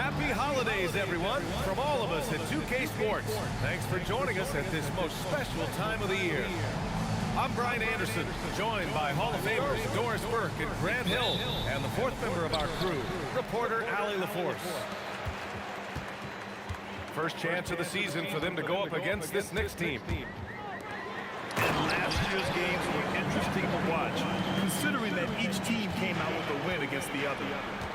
Happy holidays, everyone, from all of us at 2K Sports. Thanks for joining us at this most special time of the year. I'm Brian Anderson, joined by Hall of Famers Doris Burke and Grant Hill, and the fourth member of our crew, reporter Allie LaForce. First chance of the season for them to go up against this Knicks team. And last year's games were interesting to watch, considering that each team came out with a win against the other.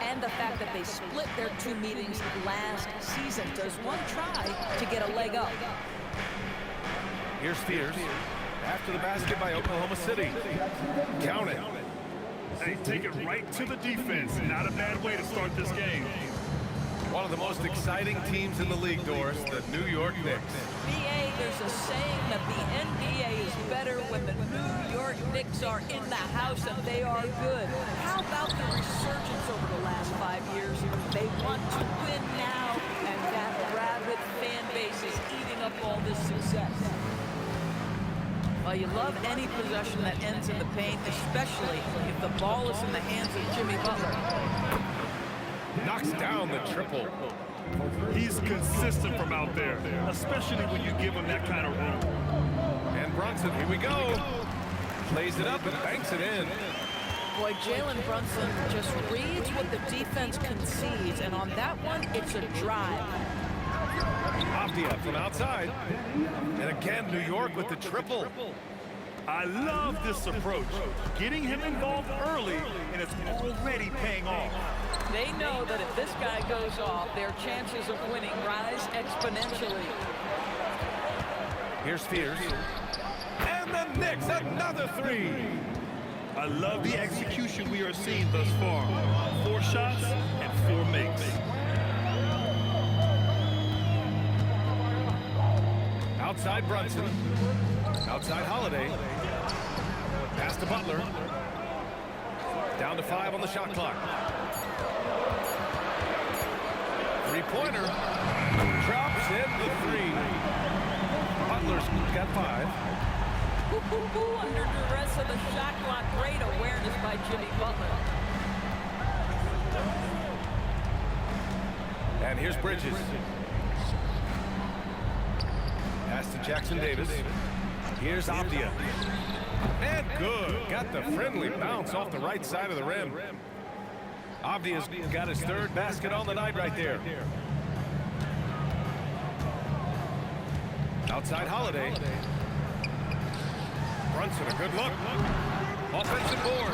And the fact that they split their two meetings last season. Does one try to get a leg up? Here's Spears. After the basket by Oklahoma City. Count it. They take it right to the defense. Not a bad way to start this game. One of the most exciting teams in the league, Doris, the New York Knicks. BA, there's a saying that the NBA is better when the New York Knicks are in the house and they are good. How about the resurgence over the last 5 years? They want to win now, and that rabid fan base is eating up all this success. Well, you love any possession that ends in the paint, especially if the ball is in the hands of Jimmy Butler. Knocks down the triple. He's consistent from out there, especially when you give him that kind of room. And Brunson, here we go. Plays it up and banks it in. Boy, Jalen Brunson just reads what the defense concedes, and on that one, it's a drive. Avdia from outside. And again, New York with the triple. I love this approach. Getting him involved early, and it's already paying off. They know that if this guy goes off, their chances of winning rise exponentially. Here's Spears. And the Knicks, another three. I love the execution we are seeing thus far. 4 shots and 4 makes. Outside Brunson. Outside Holiday. Pass to Butler. Down to 5 on the shot clock. Three-pointer. Drops in the 3. Butler's got 5. Under duress of the shot clock. Great awareness by Jimmy Butler. And here's Bridges. Pass to Jackson Davis. Here's Avdia. And good. Got the friendly bounce off the right side of the rim. Avdia's got his 3rd basket on the night right there. Outside Holiday. Brunson, a good look. Offensive board.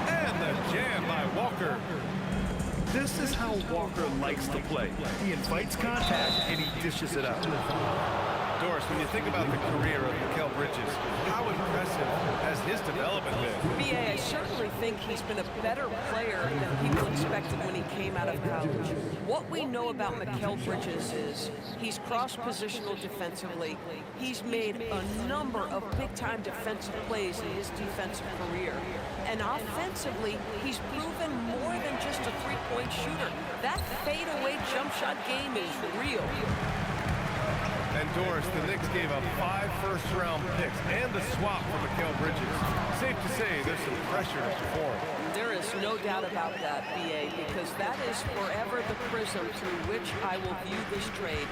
And the jam by Walker. This is how Walker likes to play. He invites contact and he dishes it out. Doris, when you think about the career of Mikal Bridges, how impressive has his development been? BA, I certainly think he's been a better player than people expected when he came out of college. What we know about Mikal Bridges is he's cross-positional defensively. He's made a number of big-time defensive plays in his defensive career. And offensively, he's proven more than just a three-point shooter. That fadeaway jump shot game is real. And Doris, the Knicks gave up 5 first-round picks and a swap for Mikal Bridges. Safe to say there's some pressure to perform. There is no doubt about that, BA, because that is forever the prism through which I will view this trade.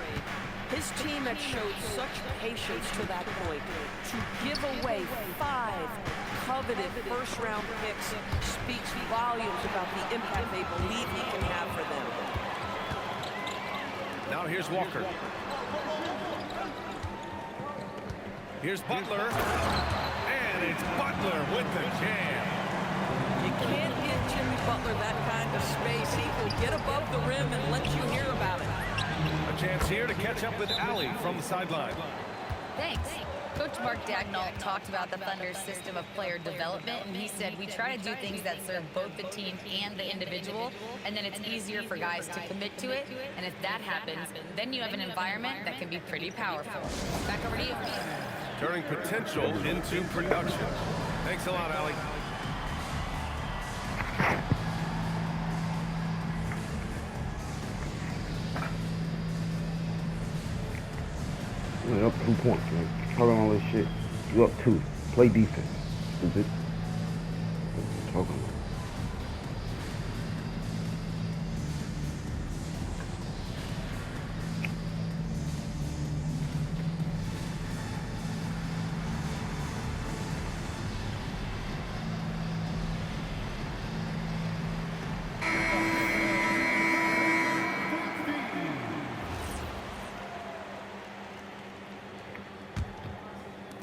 His team had showed such patience to that point. To give away 5 coveted first-round picks speaks volumes about the impact they believe he can have for them. Now here's Walker. Here's Butler. And it's Butler with the jam. You can't give Jimmy Butler that kind of space. He will get above the rim and let you hear about it. A chance here to catch up with Allie from the sideline. Thanks. Coach Mark Dagnall talked about the Thunder's system of player development, and he said we try to do things that serve both the team and the individual, and then it's easier for guys to commit to it, and if that happens, then you have an environment that can be pretty powerful. Back over to you. Turning potential into production. Thanks a lot, Allie. Up 2 points, man. Talking all this shit. You up 2. Play defense. Stupid. Talking about.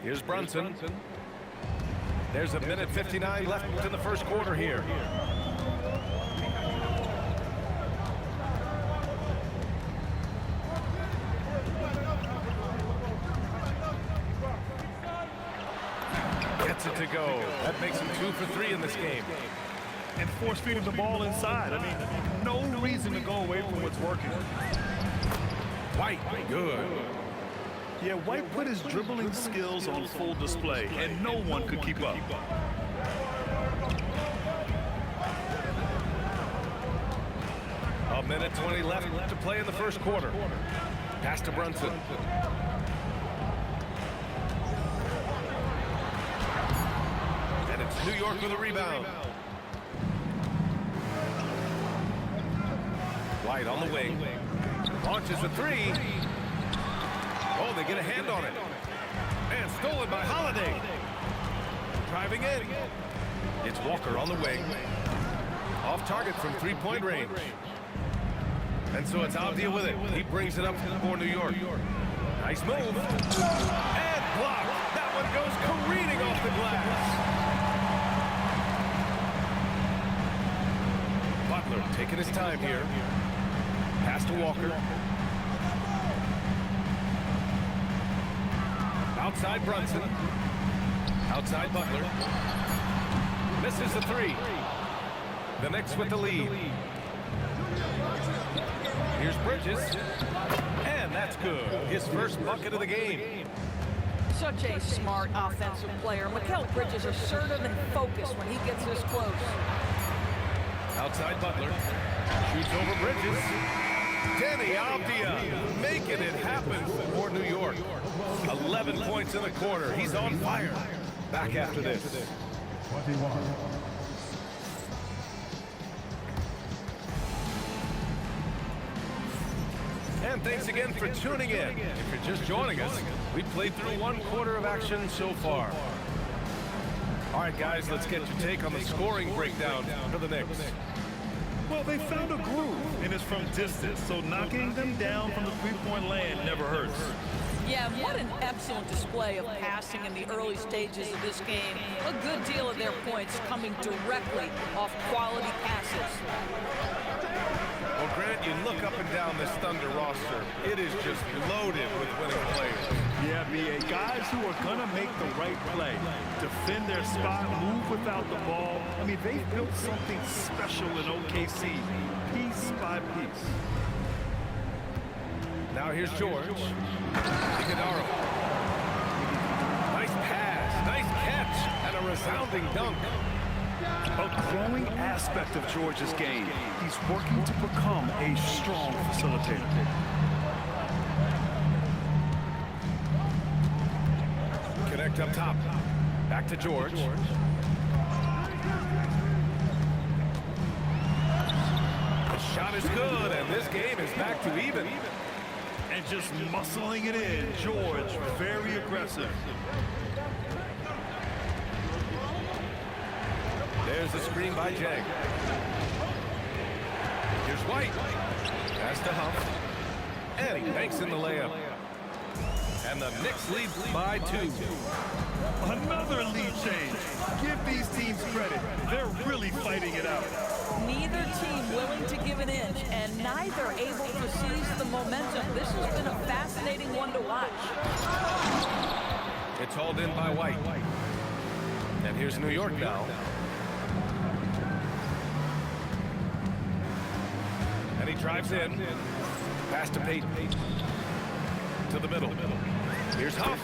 Here's Brunson. There's a minute 59 left in the first quarter here. Gets it to go. That makes him 2 for 3 in this game. And force feeding the ball inside. I mean, no reason to go away from what's working. White, good. Yeah, White put his dribbling skills on full display, and no one could keep up. A minute 20 left to play in the first quarter. Pass to Brunson. And it's New York with a rebound. White on the wing. Launches a three. Oh, they get a hand on it. And stolen by Holiday. Driving in. It's Walker on the wing. Off target from three-point range. And so it's Avdia with it. He brings it up for New York. Nice move. And blocked. That one goes careening off the glass. Butler taking his time here. Pass to Walker. Outside Brunson. Outside Butler. Misses the three. The Knicks with the lead. Here's Bridges. And that's good. His first bucket of the game. Such a smart offensive player. Mikal Bridges assertive and focused when he gets this close. Outside Butler. Shoots over Bridges. Denny Avdia making it happen for New York. 11 points in the quarter. He's on fire. Back after this. 21. And thanks again for tuning in. If you're just joining us, we played through one quarter of action so far. All right, guys, let's get your take on the scoring breakdown for the Knicks. Well, they found a groove, and it's from distance, so knocking them down from the three-point land never hurts. Yeah, what an excellent display of passing in the early stages of this game. A good deal of their points coming directly off quality passes. Well, Grant, you look up and down this Thunder roster. It is just loaded with winning players. Yeah, B.A. Guys who are going to make the right play, defend their spot, move without the ball. I mean, they've built something special in OKC, piece by piece. Now here's George. Iguodala. Nice pass, nice catch, and a resounding dunk. A growing aspect of George's game. He's working to become a strong facilitator. Connect up top. Back to George. The shot is good, and this game is back to even. And just muscling it in, George, very aggressive. There's the screen by Jang. Here's White. Pass to Huff. And he banks in the layup. And the Knicks lead by 2. Another lead change. Give these teams credit. They're really fighting it out. Neither team willing to give an inch, and neither able to seize the momentum. This has been a fascinating one to watch. It's hauled in by White. And here's New York now. And he drives in. Pass to Payton. To the middle. Here's Huff.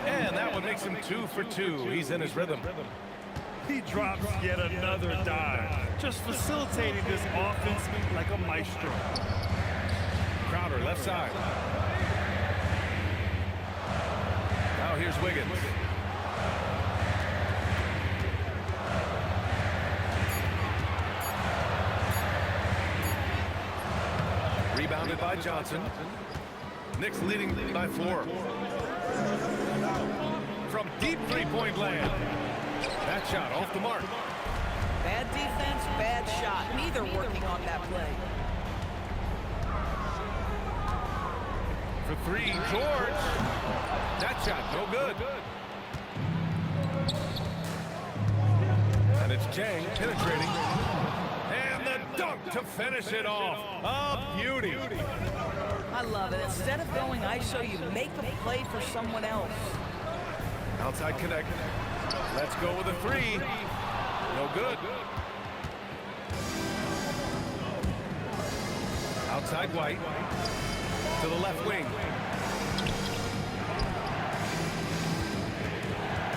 And that one makes him 2 for 2. He's in his rhythm. He drops yet another dive, just facilitating this offense like a maestro. Crowder left side. Now here's Wiggins. Rebounded by Johnson. Knicks leading by 4. From deep three-point land. That shot off the mark. Bad defense, bad shot. Neither working on that play. for three, George. That shot, no good. And it's Jang penetrating. And the dunk to finish it off. A beauty. I love it. Instead of going ISO, you make a play for someone else. Outside connect. Let's go with a three. No good. Outside White. To the left wing.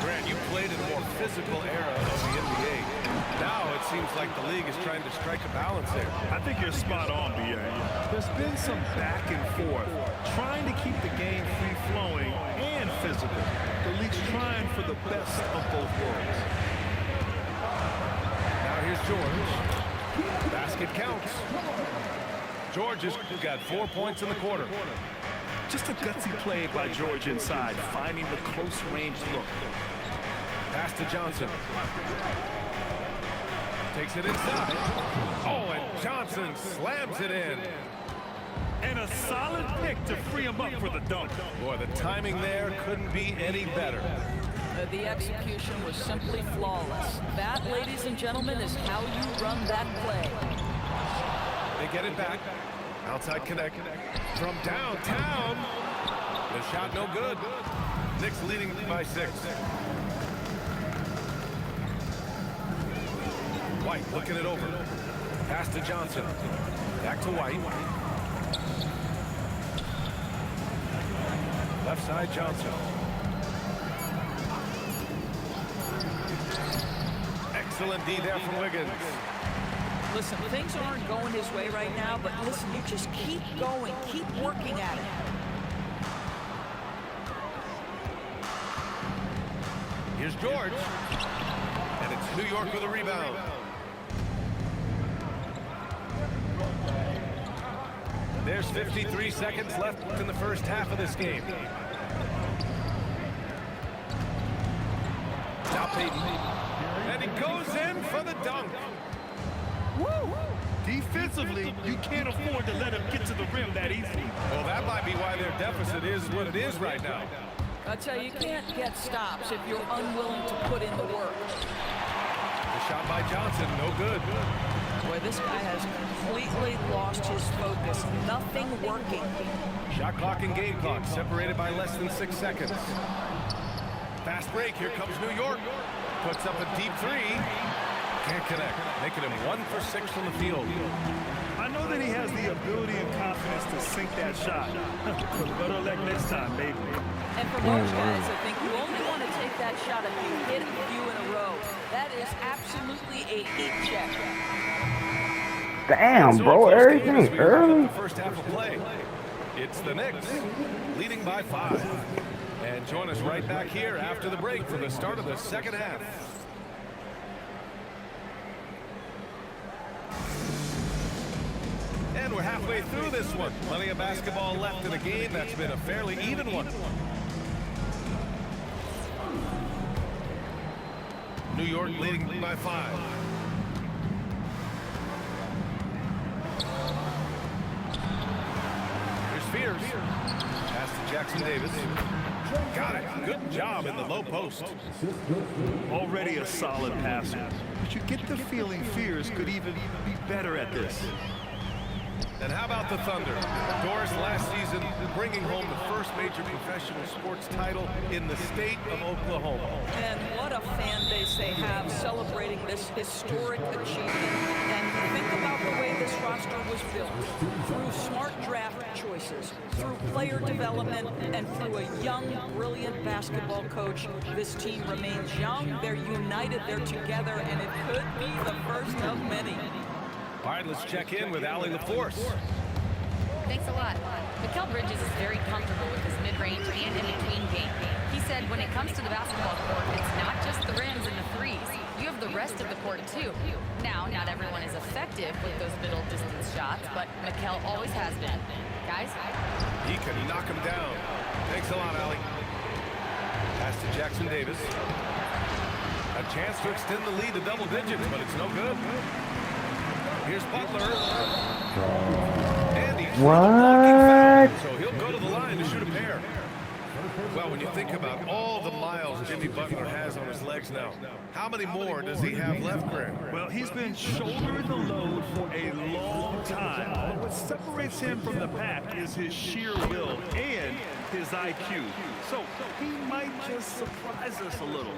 Grant, you played in a more physical era of the NBA. Now it seems like the league is trying to strike a balance there. I think you're spot on, B.A. There's been some back and forth, trying to keep the game free-flowing and physical. The league's trying for the best of both worlds. Now here's George. Basket counts. George has got 4 points in the quarter. Just a gutsy play by George inside, finding the close-range look. Pass to Johnson. Takes it inside. Oh, and Johnson slams it in. And a solid pick to free him up for the dunk. Boy, the timing there couldn't be any better. The execution was simply flawless. That, ladies and gentlemen, is how you run that play. They get it back. Outside connect. From downtown. The shot no good. Knicks leading by 6. White looking it over. Pass to Johnson. Back to White. Left side Johnson. Excellent D there from Wiggins. Listen, things aren't going his way right now, but listen, you just keep going, keep working at it. Here's George. And it's New York with a rebound. There's 53 seconds left in the first half of this game. Now Payton. And he goes in for the dunk. Woo! Defensively, you can't afford to let him get to the rim that easily. Well, that might be why their deficit is what it is right now. I tell you, you can't get stops if you're unwilling to put in the work. The shot by Johnson, no good. Boy, this guy has completely lost his focus. Nothing working. Shot clock and game clock separated by less than 6 seconds. Fast break, here comes New York. Puts up a deep three. Can't connect, making him 1 for 6 from the field. I know that he has the ability and confidence to sink that shot. But better luck next time, baby. And for most guys, I think you only want to take that shot if you hit a few in a row. That is absolutely a heat check. Damn, bro, everything early. First half of play. It's the Knicks leading by 5. And join us right back here after the break for the start of the second half. And we're halfway through this one. Plenty of basketball left in a game that's been a fairly even one. New York leading by 5. Here's Spears. Pass to Jackson Davis. Got it. Good job in the low post. Already a solid passer. But you get the feeling Fears could even be better at this. And how about the Thunder? Doris last season bringing home the first major professional sports title in the state of Oklahoma. And what a fan base they have celebrating this historic achievement. And think about the way this roster was built. Through smart draft choices, through player development, and through a young, brilliant basketball coach. This team remains young, they're united, they're together, and it could be the first of many. All right, let's check in with Allie LaForce. Thanks a lot. Mikal Bridges is very comfortable with his mid-range and in-between game. He said when it comes to the basketball court, it's not just the rims and the threes. You have the rest of the court, too. Now, not everyone is effective with those middle-distance shots, but Mikal always has been. Guys? He can knock him down. Thanks a lot, Allie. Pass to Jackson Davis. A chance to extend the lead to double digits, but it's no good. Here's Butler. And he's What? so he'll go to the line to shoot a pair. Well, when you think about all the miles Jimmy Butler has on his legs now, how many more does he have left, Grant? Well, he's been shouldering the load for a long time. But what separates him from the pack is his sheer will and his IQ. So he might just surprise us a little.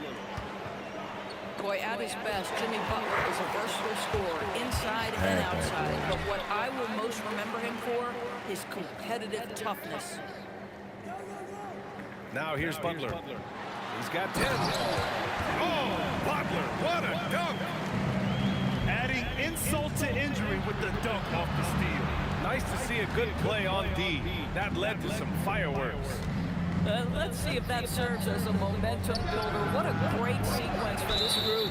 Boy, at his best, Jimmy Butler is a versatile scorer, inside and outside. But what I will most remember him for is competitive toughness. Now here's Butler. He's got 10. Oh, Butler, what a dunk! Adding insult to injury with the dunk off the steal. Nice to see a good play on D. That led to some fireworks. Let's see if that serves as a momentum builder. What a great sequence for this group.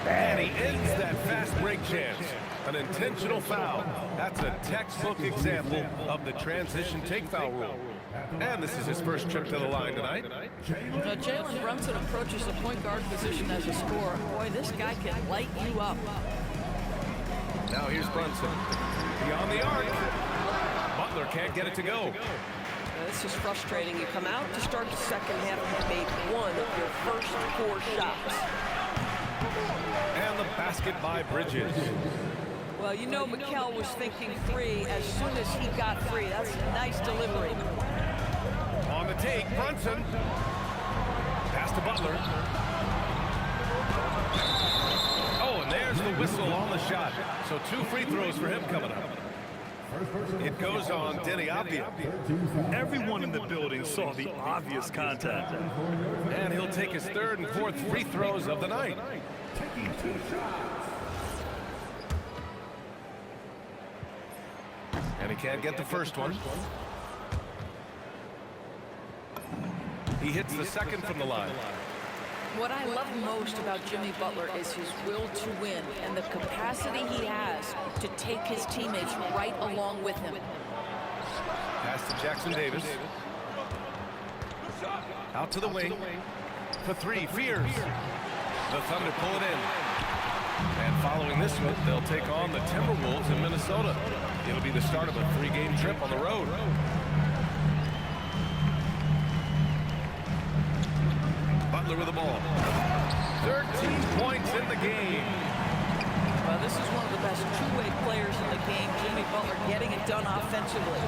And he ends that fast break chance. An intentional foul. That's a textbook example of the transition take foul rule. And this is his first trip to the line tonight. Jalen Brunson approaches the point guard position as a scorer. Boy, this guy can light you up. Now here's Brunson. Beyond the arc. Butler can't get it to go. This is frustrating. You come out to start the second half and you made one of your first 4 shots. And the basket by Bridges. Well, you know Mikel was thinking 3 as soon as he got free. That's a nice delivery. On the take, Brunson. Pass to Butler. Oh, and there's the whistle on the shot. So 2 free throws for him coming up. It goes on Denny Avdia. Everyone in the building saw the obvious contact. And he'll take his 3rd and 4th free throws of the night. And he can't get the first one. He hits the second from the line. What I love most about Jimmy Butler is his will to win and the capacity he has to take his teammates right along with him. Pass to Jackson Davis. Out to the wing. For 3, Fears. The Thunder pull it in. And following this one, they'll take on the Timberwolves in Minnesota. It'll be the start of a 3-game trip on the road. Butler with the ball. 13 points in the game. Well, this is one of the best two-way players in the game. Jimmy Butler getting it done offensively.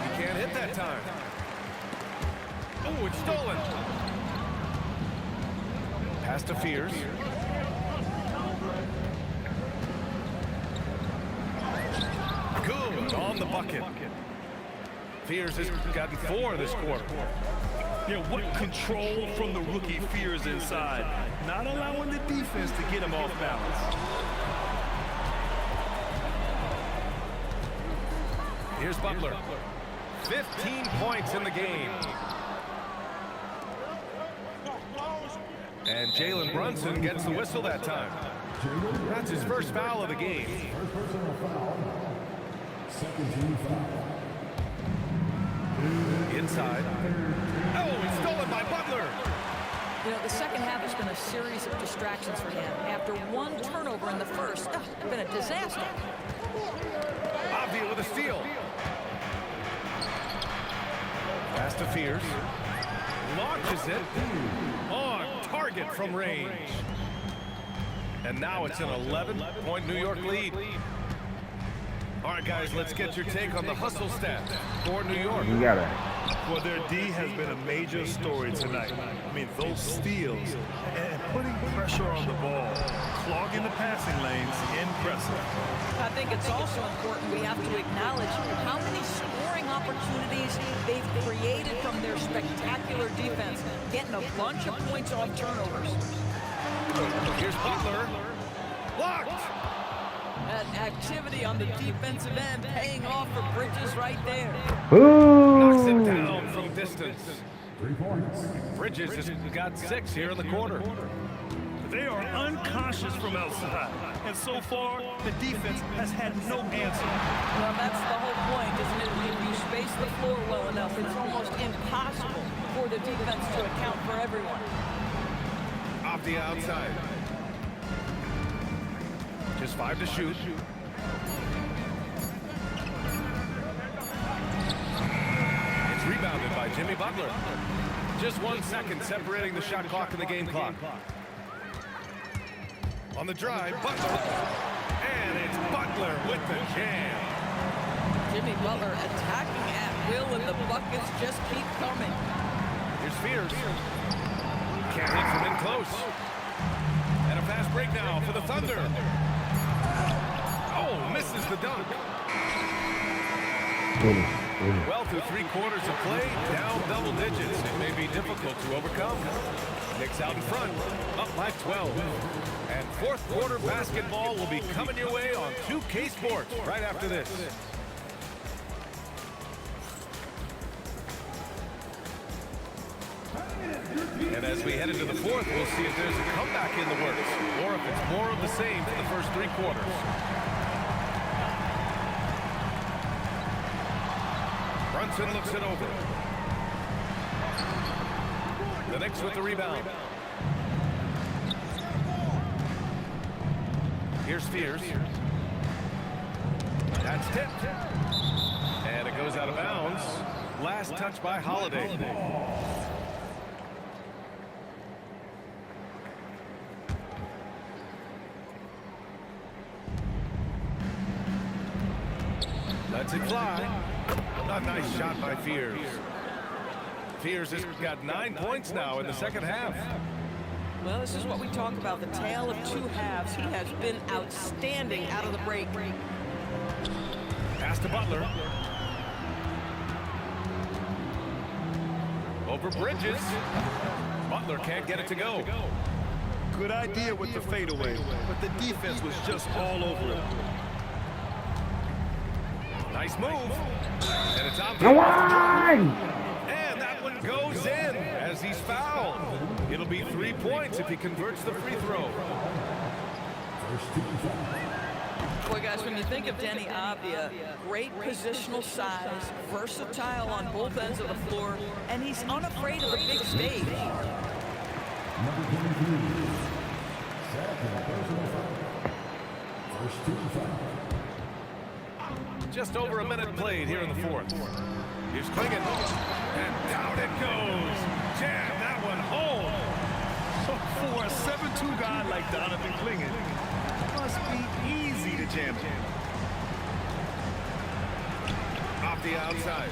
He can't hit that time. Oh, it's stolen. Pass to Fears. Good on the bucket. Fears has gotten 4 this quarter. Yeah, what control from the rookie Fears inside. Not allowing the defense to get him off balance. Here's Butler. 15 points in the game. And Jalen Brunson gets the whistle that time. That's his first foul of the game. Second team foul. Inside. Oh, it's stolen by Butler. You know, the second half has been a series of distractions for him. After 1 turnover in the first, it's been a disaster. Avdia with a steal. Pass to Fears. Launches it. On target from range. And now it's an 11-point New York lead. All right, guys, let's get your take on the hustle stats for New York. You got it. Well, their D has been a major story tonight. I mean, those steals and putting pressure on the ball, clogging the passing lanes, impressive. I think it's also important we have to acknowledge how many scoring opportunities they've created from their spectacular defense, getting a bunch of points off turnovers. Here's Butler. Blocked. That activity on the defensive end paying off for Bridges right there. Knocks it down from distance. 3 points. Bridges has got 6 here in the quarter. They are unconscious from outside, and so far, the defense has had no answer. Well, that's the whole point, isn't it? Give you space space the floor well enough. It's almost impossible for the defense to account for everyone. Off the outside. Just 5 to shoot. It's rebounded by Jimmy Butler. Just 1 second separating the shot clock and the game clock. On the drive, Butler. And it's Butler with the jam. Jimmy Butler attacking at will, and the buckets just keep coming. Here's Spears. Can't hit from in close. And a fast break now for the Thunder. Oh, misses the dunk. Well, through 3 quarters of play, down double digits. It may be difficult to overcome. Knicks out in front, up by 12. And fourth quarter basketball will be coming your way on 2K Sports right after this. And as we head into the fourth, we'll see if there's a comeback in the works, or if it's more of the same for the first 3 quarters. Brunson looks it over. The Knicks with the rebound. Here's Spears. That's tipped. And it goes out of bounds. Last touch by Holiday. Lets it fly. A nice shot by Spears. Spears has got 9 points now in the second half. Well, this is what we talk about, the tale of 2 halves. He has been outstanding out of the break. Pass to Butler. Over Bridges. Butler can't get it to go. Good idea with the fadeaway, but the defense was just all over it. Nice move. And it's out. No one! And that one goes in as he's fouled. It'll be 3 points if he converts the free throw. Boy, guys, when you think of Denny Avdia, great positional size, versatile on both ends of the floor, and he's unafraid of the big stage. Number 23. Second personal foul. First team foul. Just over a minute played here in the fourth. Here's Klingon. And down it goes. Jam that one home. So for a 7'2" guy like Donovan Klingon, it must be easy to jam him. Off the outside.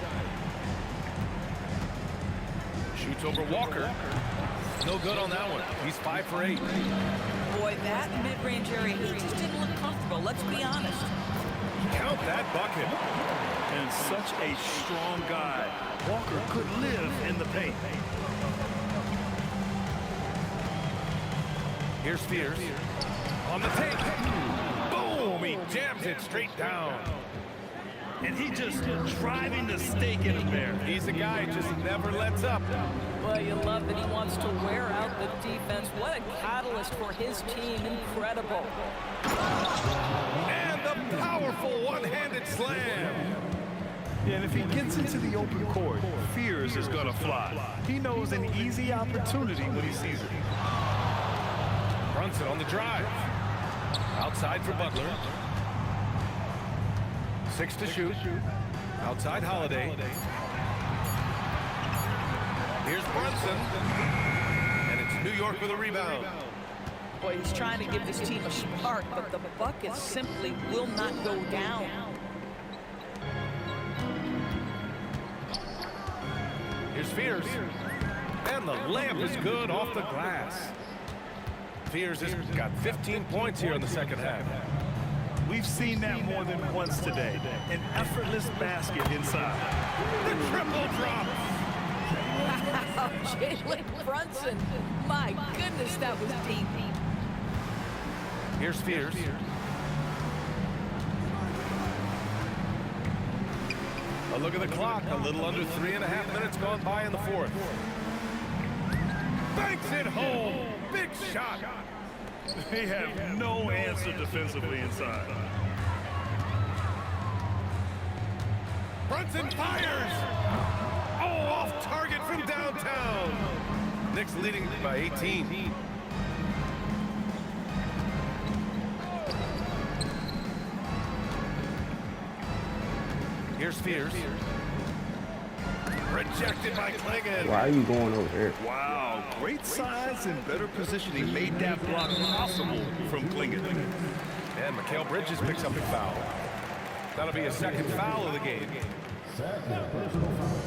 Shoots over Walker. No good on that one. He's 5 for 8. Boy, that mid-range area, he just didn't look comfortable, let's be honest. Count that bucket. And such a strong guy, Walker could live in the paint. Here's Spears. On the take. Boom! He jams it straight down. And he just driving the stake in him there. He's a guy who just never lets up. Well, you love that he wants to wear out the defense. What a catalyst for his team. Incredible. And the powerful one-handed slam. Yeah, and if he gets into the open court, Spears is going to fly. He knows an easy opportunity when he sees it. Brunson on the drive. Outside for Butler. 6 to shoot. Outside Holiday. Here's Brunson. And it's New York with a rebound. Boy, he's trying to give this team a spark, but the buckets simply will not go down. Here's Spears. And the layup is good off the glass. Spears has got 15 points here in the second half. We've seen that more than once today. An effortless basket inside. The triple drop. Wow, Jalen Brunson. My goodness, that was deep. Here's Spears. A look at the clock. A little under 3.5 minutes gone by in the fourth. Banks it home. Big shot. They have no answer defensively inside. Brunson fires! Oh, off target from downtown. Knicks leading by 18. Here's Spears. Rejected by Klingon. Why are you going over there? Wow, great size and better positioning made that block possible from Klingon. And Mikal Bridges picks up a foul. That'll be a second foul of the game. Second personal foul.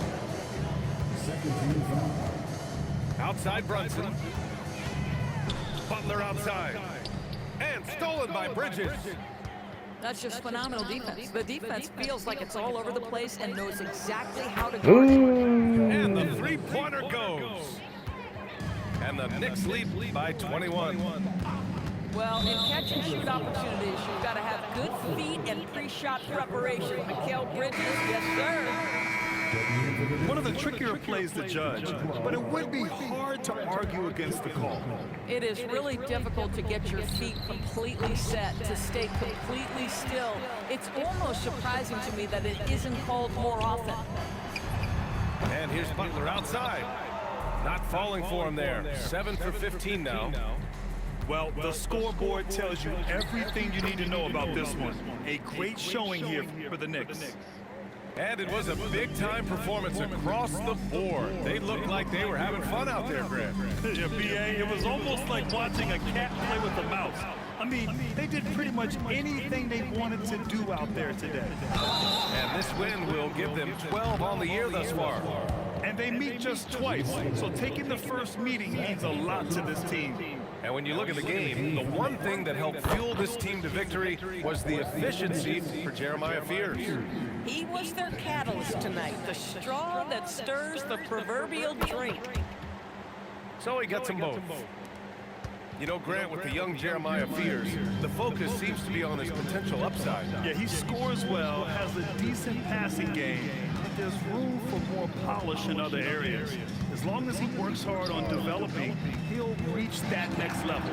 Second team foul. Outside Brunson. Butler outside. And stolen by Bridges. That's just phenomenal defense. The defense feels like it's all over the place and knows exactly how to guard it. Ooh. And the three-pointer goes. And the Knicks lead by 21. Well, in catch-and-shoot opportunities, you've got to have good feet and pre-shot preparation. Mikal Bridges, yes, sir. One of the trickier plays to judge, but it would be hard to argue against the call. It is really difficult to get your feet completely set, to stay completely still. It's almost surprising to me that it isn't called more often. And here's Butler outside. Not falling for him there. 7 for 15 now. Well, the scoreboard tells you everything you need to know about this one. A great showing here for the Knicks. And it was a big-time performance across the board. They looked like they were having fun out there, Grant. Yeah, B.A., it was almost like watching a cat play with a mouse. I mean, they did pretty much anything they wanted to do out there today. And this win will give them 12 on the year thus far. And they meet just twice, so taking the first meeting means a lot to this team. And when you look at the game, the one thing that helped fuel this team to victory was the efficiency for Jeremiah Fears. He was their catalyst tonight, the straw that stirs the proverbial drink. So he gets them both. You know, Grant, with the young Jeremiah Fears, the focus seems to be on his potential upside. Yeah, he scores well, has a decent passing game, but there's room for more polish in other areas. As long as he works hard on developing, he'll reach that next level.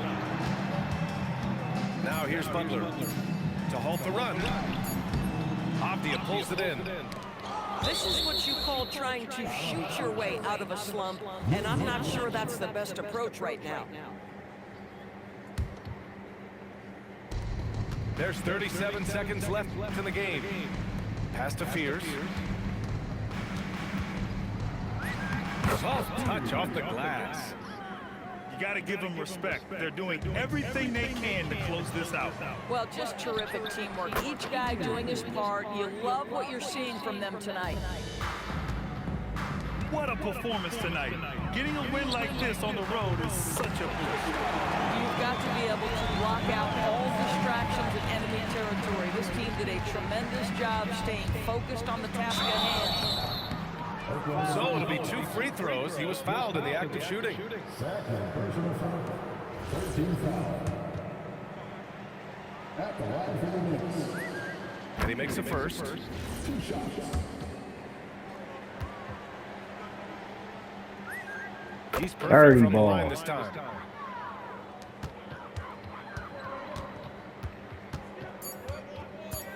Now here's Butler to halt the run. Avdia pulls it in. This is what you call trying to shoot your way out of a slump, and I'm not sure that's the best approach right now. There's 37 seconds left in the game. Pass to Fears. Soft touch off the glass. You got to give them respect. They're doing everything they can to close this out. Well, just terrific teamwork. Each guy doing his part. You love what you're seeing from them tonight. What a performance tonight. Getting a win like this on the road is such a boost. You've got to be able to block out all distractions in enemy territory. This team did a tremendous job staying focused on the task at hand. So it'll be 2 free throws. He was fouled in the act of shooting. Second personal foul. 13 foul. At the line for the Knicks. And he makes a first. 2 shots. He's perfect Dirty from the ball. line this time.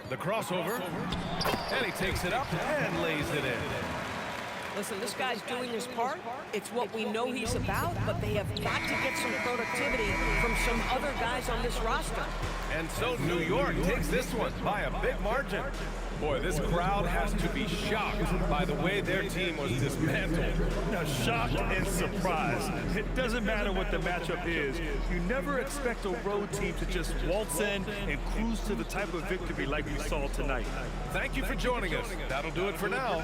The crossover. And he takes it up and lays it in. Listen, this guy's doing his part. It's what we know he's about, but they have got to get some productivity from some other guys on this roster. And so New York takes this one by a big margin. Boy, this crowd has to be shocked by the way their team was dismantled. Now, shocked and surprised. It doesn't matter what the matchup is. You never expect a road team to just waltz in and cruise to the type of victory like we saw tonight. Thank you for joining us. That'll do it for now.